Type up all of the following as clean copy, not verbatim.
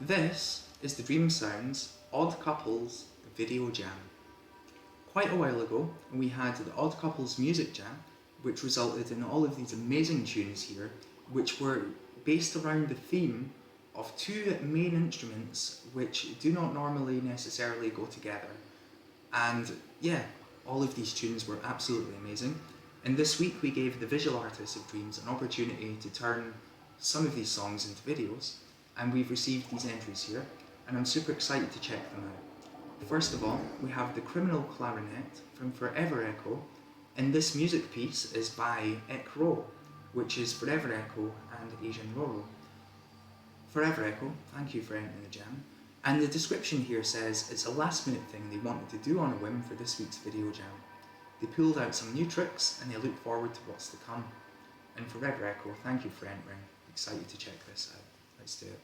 This is the Dream Sounds Odd Couples Video Jam. Quite a while ago, we had the Odd Couples Music Jam, which resulted in all of these amazing tunes here, which were based around the theme of two main instruments which do not normally necessarily go together. And yeah, all of these tunes were absolutely amazing. And this week we gave the visual artists of Dreams an opportunity to turn some of these songs into videos, and we've received these entries here, and I'm super excited to check them out. First of all, we have the Criminal Clarinet from Forever Echo, and this music piece is by Ek Ro, which is Forever Echo and Asian Roro. Forever Echo, thank you for entering the jam. And the description here says it's a last minute thing they wanted to do on a whim for this week's video jam. They pulled out some new tricks and they look forward to what's to come. And Forever Echo, thank you for entering. Excited to check this out. Let's do it.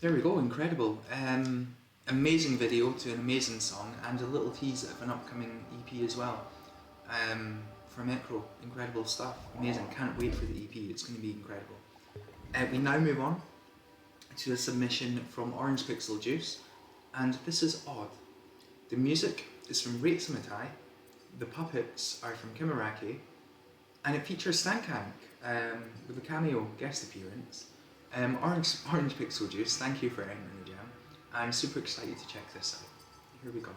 There we go, incredible. Amazing video to an amazing song, and a little tease of an upcoming EP as well. from Ecro. Incredible stuff, amazing, can't wait for the EP, it's going to be incredible. We now move on to a submission from Orange Pixel Juice, and this is Odd. The music is from Rachel Matai, the puppets are from Kimaraki, and it features Stankank with a cameo guest appearance. Orange Pixel Juice, thank you for entering the jam. I'm super excited to check this out. Here we go.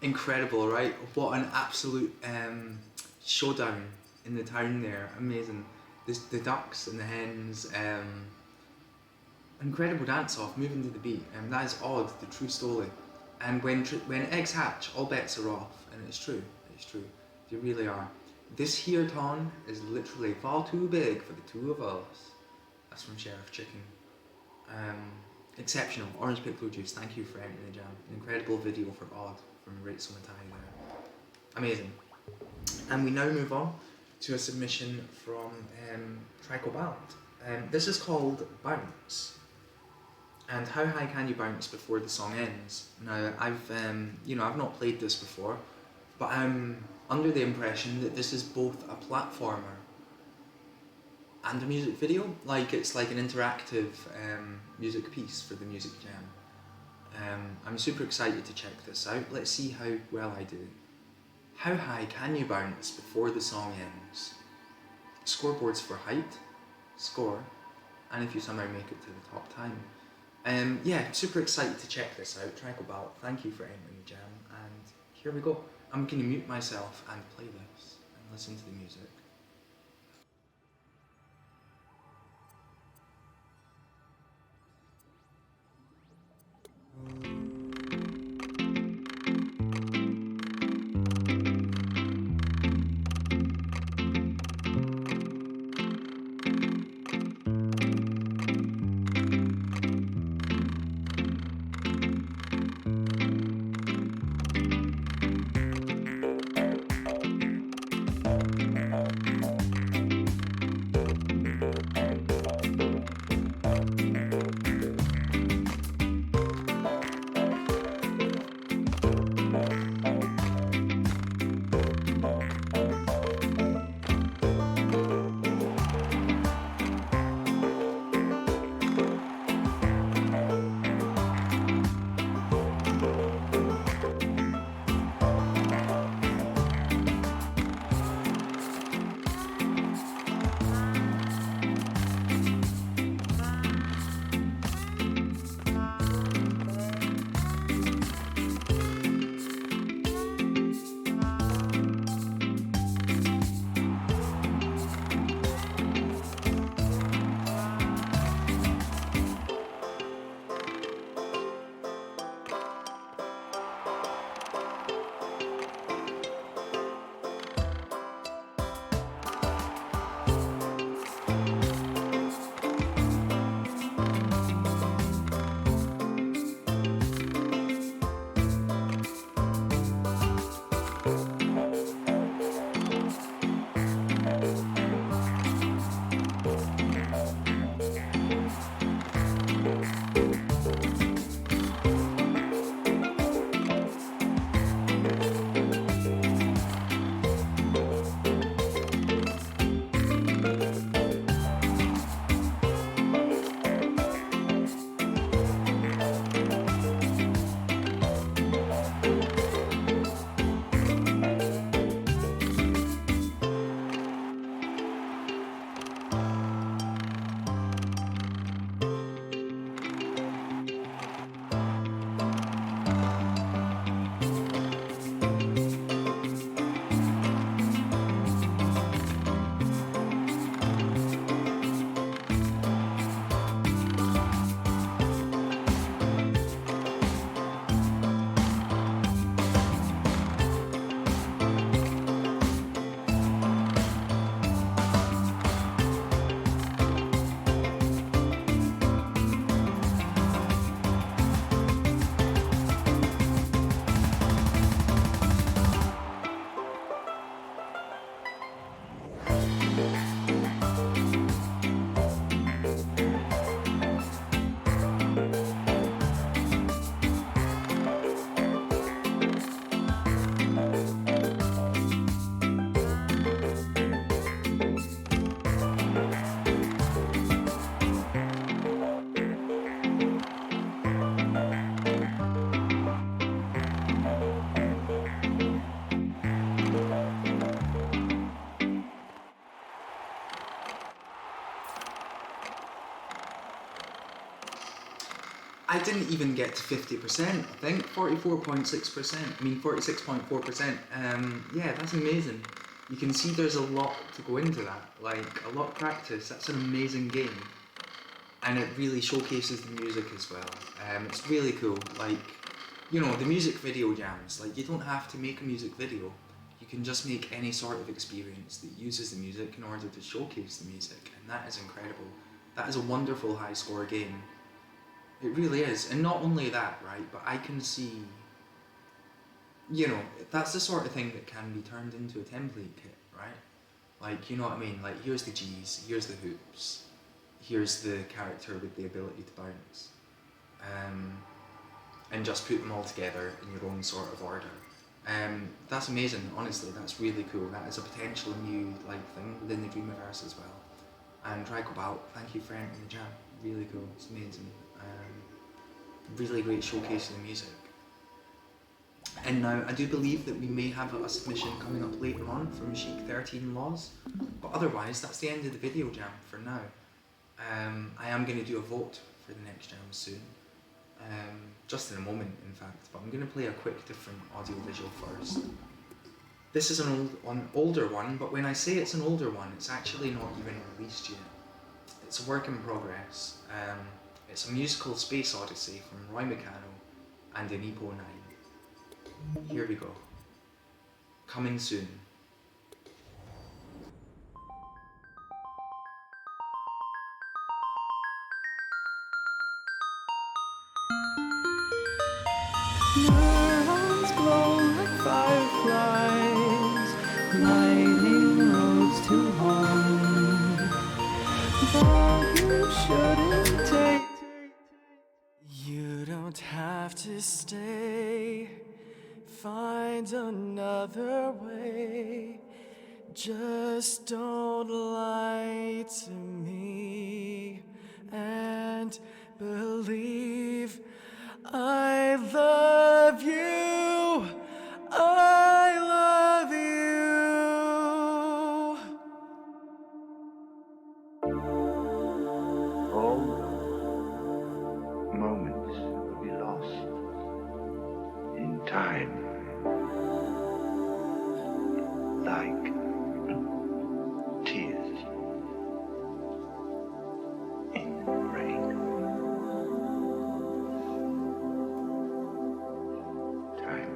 Incredible, right? What an absolute showdown in the town there. Amazing. The ducks and the hens. Incredible dance off, moving to the beat. That is Odd, the true story. And when eggs hatch, all bets are off. And it's true. It's true. They really are. This here town is literally far too big for the two of us. That's from Sheriff Chicken. Exceptional. Orange Pixel Juice, thank you for entering the jam. An incredible video for Odd from Rachel Matai there. Amazing. And we now move on to a submission from Trico Band. This is called Bounce. And how high can you bounce before the song ends? Now, I've not played this before, but I'm under the impression that this is both a platformer and a music video. Like, it's like an interactive music piece for the music jam. I'm super excited to check this out. Let's see how well I do. How high can you bounce before the song ends? Scoreboards for height, score, and if you somehow make it to the top time. Yeah, super excited to check this out. Trico Band, thank you for entering the jam, and here we go. I'm going to mute myself and play this and listen to the music. I didn't even get to 50%, I think, 44.6%, I mean 46.4%. Yeah, that's amazing. You can see there's a lot to go into that, like a lot of practice. That's an amazing game. And it really showcases the music as well. It's really cool. Like, you know, the music video jams, like you don't have to make a music video. You can just make any sort of experience that uses the music in order to showcase the music, and that is incredible. That is a wonderful high score game. It really is. And not only that, right, but I can see, you know, that's the sort of thing that can be turned into a template kit, right? Like, you know what I mean? Like, here's the G's, here's the hoops, here's the character with the ability to bounce. And just put them all together in your own sort of order. That's amazing, honestly, that's really cool. That is a potential new thing within the Dreamiverse as well. And Dragobalt, thank you for entering the jam. Really cool, it's amazing. Really great showcase of the music. And now I do believe that we may have a submission coming up later on from Chic 13 Laws, but otherwise that's the end of the video jam for now. I am going to do a vote for the next jam soon, just in a moment in fact, but I'm going to play a quick different audiovisual first. This is an older one, but when I say it's an older one, it's actually not even released yet. It's a work in progress. It's a musical space odyssey from Roy Meccano and Enipo 9. Here we go. Coming soon. Neurons glow like fireflies, lighting roads to home. But you shouldn't take. You don't have to stay. Find another way. Just don't lie to me and believe I love you. I love you. All moments will be lost in time, like tears in rain. Time.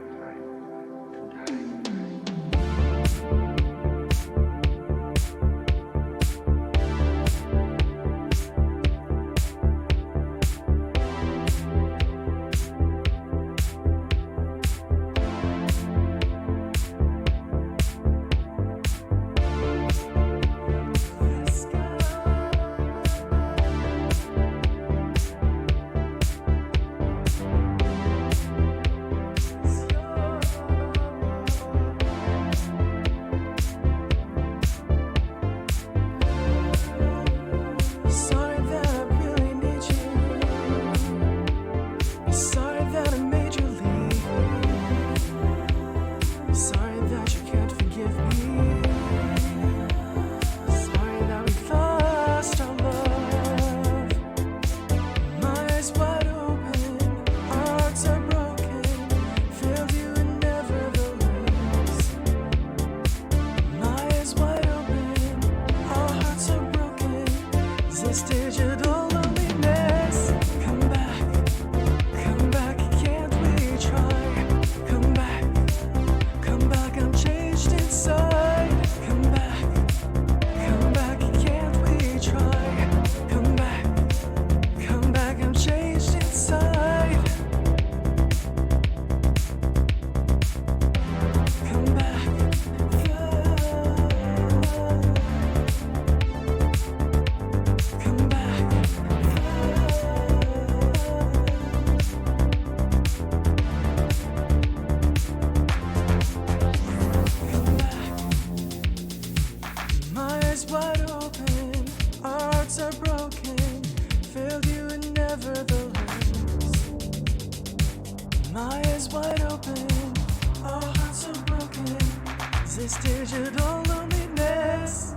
Digital loneliness.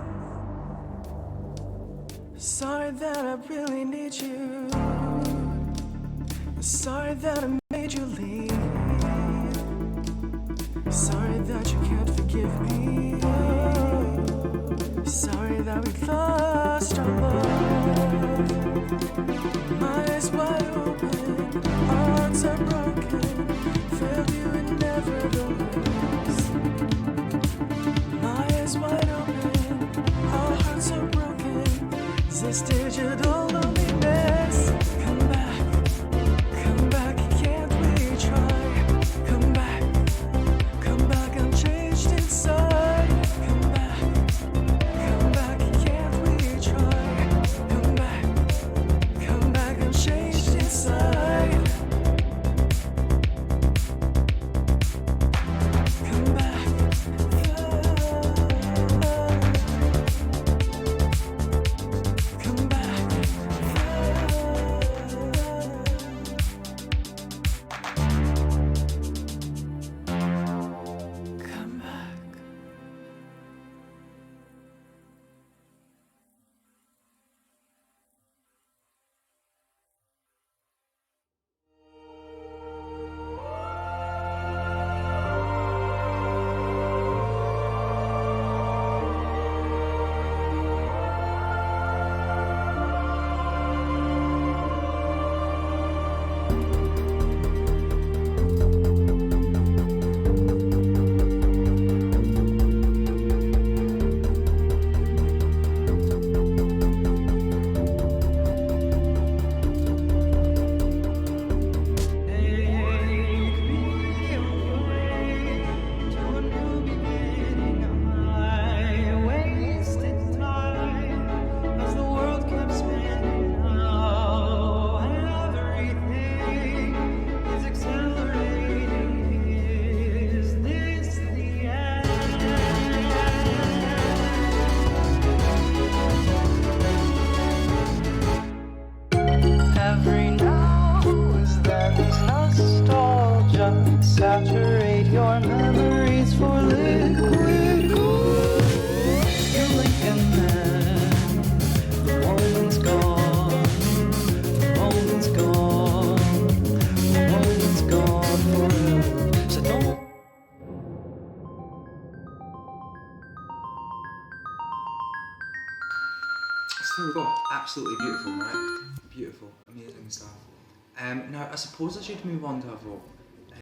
Sorry that I really need you. Sorry that I made you leave. Sorry that you can't forgive me. Oh, sorry that we lost our love. My eyes wide open, our hearts are broken. Failed you in nevertheless. My eyes wide open, our hearts are broken. Is this digital loneliness? Come back, can't we try? Come back, I'm changed inside. Come back, can't we try? Come back, I'm changed inside. Come back. Come back. Come back. Every now is there this nostalgia. Saturate your memories for liquid gold. You blink and then the moment's gone. The moment's gone. The moment's gone forever. So don't. So there we go. Absolutely beautiful, right? Beautiful, amazing stuff. Now, I suppose I should move on to a vote.